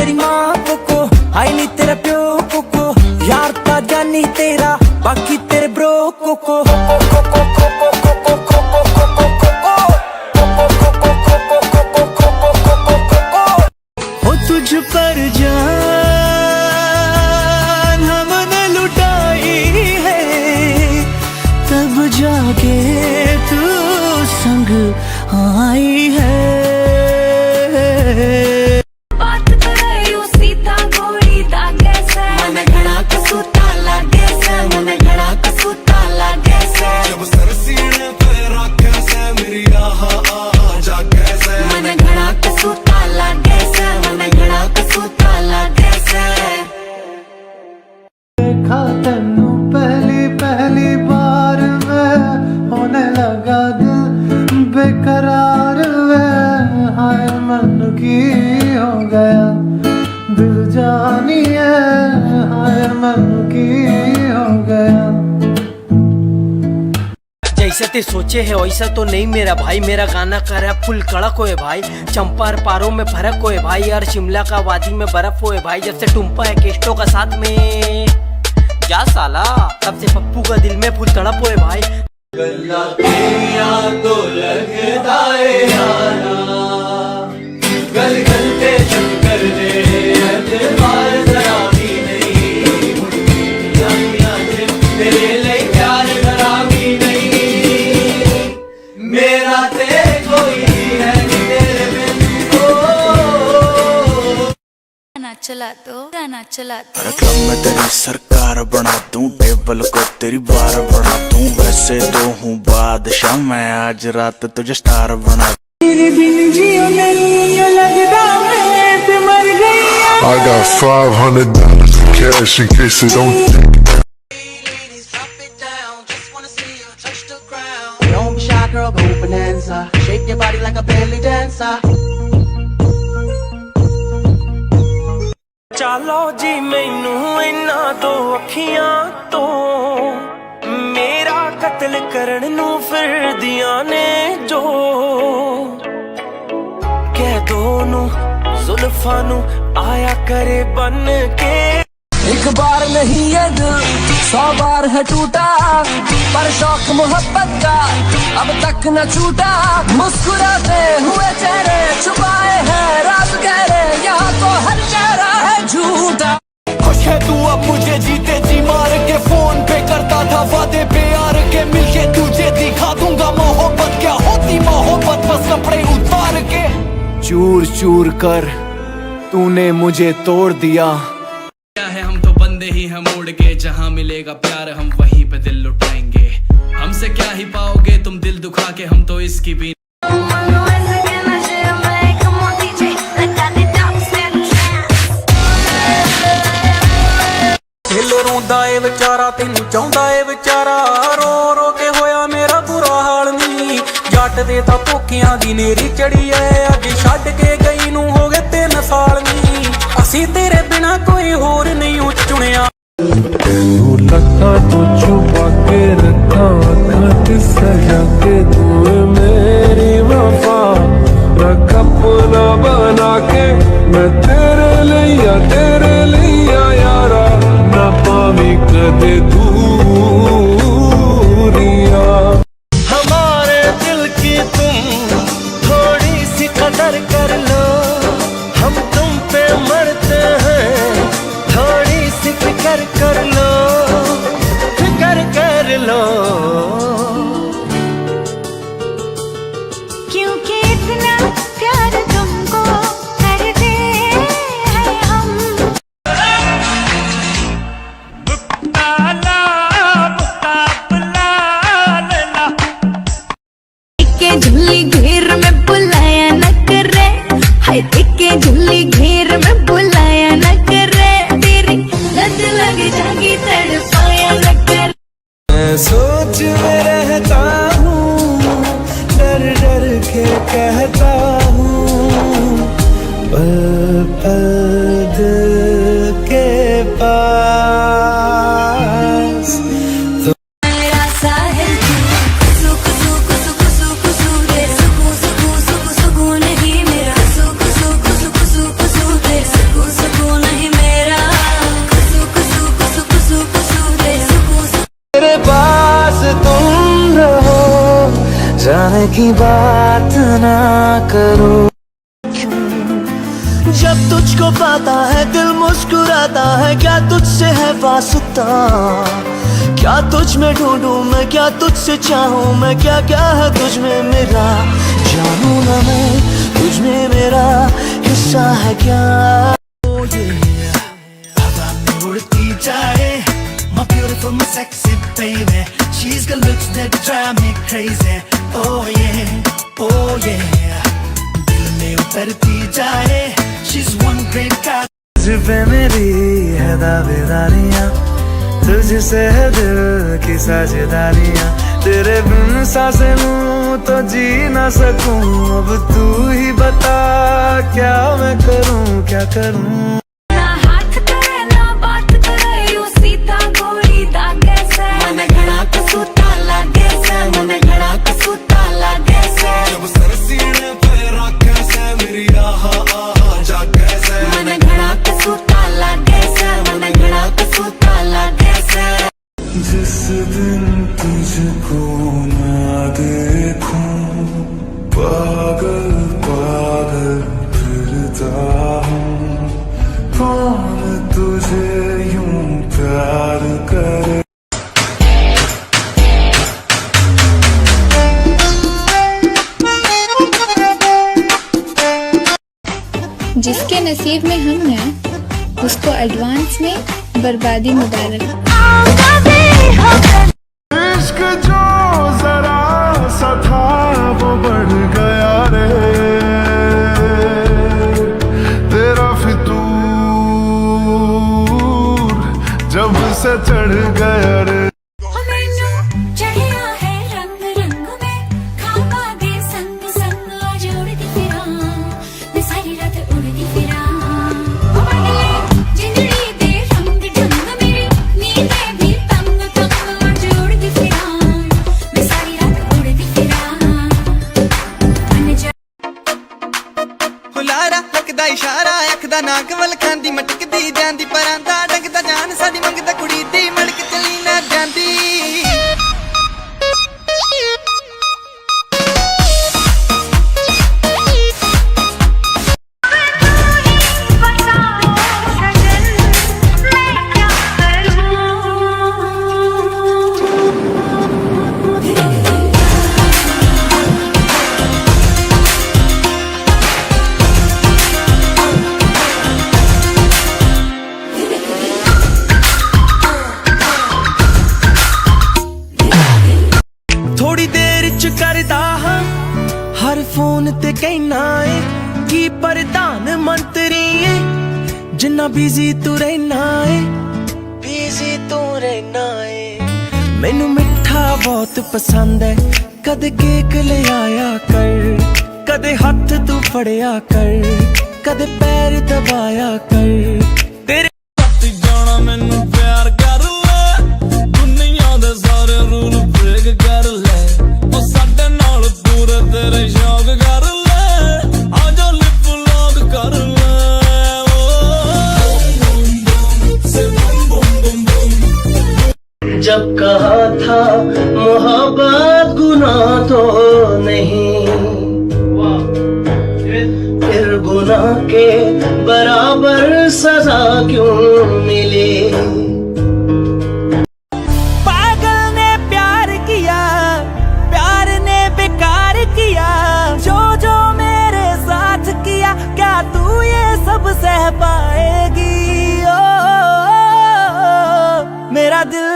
तेरी माँ को हाय नी तेरा प्यो को यार ता जानी तेरा बाकी तेरे ब्रो को हो तुझ पर जान हमने लुटाई है तब जाके तू संग आई है। देखा तेनू पहली बार में होने लगा दिल बेकरार में हाय मन की हो गया दिल जानिए हाय मन की हो गया। जैसे ते सोचे है वैसा तो नहीं मेरा भाई, मेरा गाना कर रहा फुल कड़क होए भाई, चंपार पारों में फर्क होए भाई, यार शिमला का वादी में बर्फ होए भाई, जब से टुम्पा है केस्टो का साथ में जा साला तब से पप्पू का दिल में फुल तड़प होए भाई। गल्ला तेरिया तो लगदा है यारा गल गल पे चक्कर दे एतबार जरा भी नहीं मुड़की यादियां जे तेरे लिए प्यार जरा भी नहीं मेरा तेरे कोई है नहीं तेरे बिन को गाना चला दो क्लब में तेरी सरकार बना दूं टेबल को तेरी बार बना दूं वैसे तो हूँ बादशाह मैं आज रात तुझे स्टार बना I got $500 in cash in case it don't Don't be shy girl, go bonanza shake your body like a belly dancer चलो जी मैनू इन्ना तो अखियां तो मेरा कत्ल करन नू फिरदियां ने जो कह दो नू जुल्फां नू आया करे बन के। एक बार नहीं ये दिल 100 बार है टूटा पर शौक मोहब्बत का अब तक न छूटा मुस्कुराते हुए चेहरे छुपाए हैं रात गहरे यहाँ तो हर चेहरा है झूठा। खुश है तू अब मुझे जीते जी मार के फोन पे करता था वादे प्यार के मिलके तुझे दिखा दूंगा मोहब्बत क्या होती मोहब्बत बस कपड़े उतार के चूर चूर कर तूने मुझे तोड़ दिया। है हम तो बंदे ही हम उड़ के जहाँ मिलेगा प्यार हम वहीं पे दिल लुटाएंगे हमसे क्या ही पाओगे तुम दिल दुखा के हम तो इसकी भी दिल रोंदा ए विचारा तेनू चाहुंदा ए विचारा रो रो के होया मेरा बुरा हाल नी जट दे तां भुखियां दी नेरी चढ़ी ऐ अज छड्ड के गई नू हो गए 3 साल नी असीं तेरे बिना कोई होर नहीं चुनिया। तू लगा तो छुपा के रखा खत सजा के तू मेरी वफा रख अपना बना के मैं तेरे लिया यारा ना पावी कदे दूरिया। हमारे दिल की तुम थोड़ी सी कदर कर लो हम तुम पे मरते हैं थोड़ी सी फिक्र कर लो क्योंकि इतना प्यार तुमको करते हैं हम। जाने की बात ना करूं। जब तुझको पाता है दिल मुस्कुराता है, क्या तुझसे है वास्ता, क्या तुझ में ढूंढूं मैं, क्या तुझसे चाहूं मैं, क्या क्या है तुझ में मेरा, जानूं ना मैं तुझ में मेरा हिस्सा है क्या। हवा में उड़ती जाए my beautiful, my sexy baby, she's got looks that drive me crazy, oh yeah, दिल में उतरती जाए, she's one great guy। तुझ पे मेरी है दावेदारियां, तुझसे है दिल की साझेदारियां, तेरे बिन सांसें लूं तो जी ना सकूं, अब तू ही बता क्या मैं करूं, क्या करूं। जिस दिन तुझको ना देखूं, पागल पागल फिरता हूँ, कौन तुझे यूं प्यार करे। जिसके नसीब में हम हैं उसको एडवांस में बर्बादी मुबारक। इश्क जो जरा सा था वो बढ़ गया रे, तेरा फितूर जब से चढ़ गया रे। ਲੱਗਦਾ ਇਸ਼ਾਰਾ ਅੱਖ ਦਾ ਨਾਕ ਵੱਲ ਖਾਂਦੀ ਮਟਕਦੀ ਜਾਂਦੀ, ਪਰਾਂ ਦਾ ਡੰਗਦਾ ਜਾਨ ਸਾਡੀ ਮੰਗਦਾ ਕੁੜੀ ਦੀ, ਮੜਕ ਚਲੀ ਨਾ ਜਾਂਦੀ। थोड़ी देर च करदा हां हर फोन ते कहना है कि प्रधान मंत्री है, जिन्ना बिजी तू रहना है, बिजी तू रहना है। मैनू मिठा बहुत पसंद है, कदे केक ले आया कर, कदे हाथ तू फड़िया कर, कदे पैर दबाया कर, तेरे साथ जाना मैनू प्यार कर ले, दुनिया दे सारे रूल ब्रेक कर ले, साडे नाल पूरे तेरे शौक कर ले, आजा लिप लॉक कर ले। जब कहा था मोहब्बत गुनाह तो नहीं, फिर गुनाह के बराबर सजा क्यों मिली। सह पाएगी ओ, मेरा दिल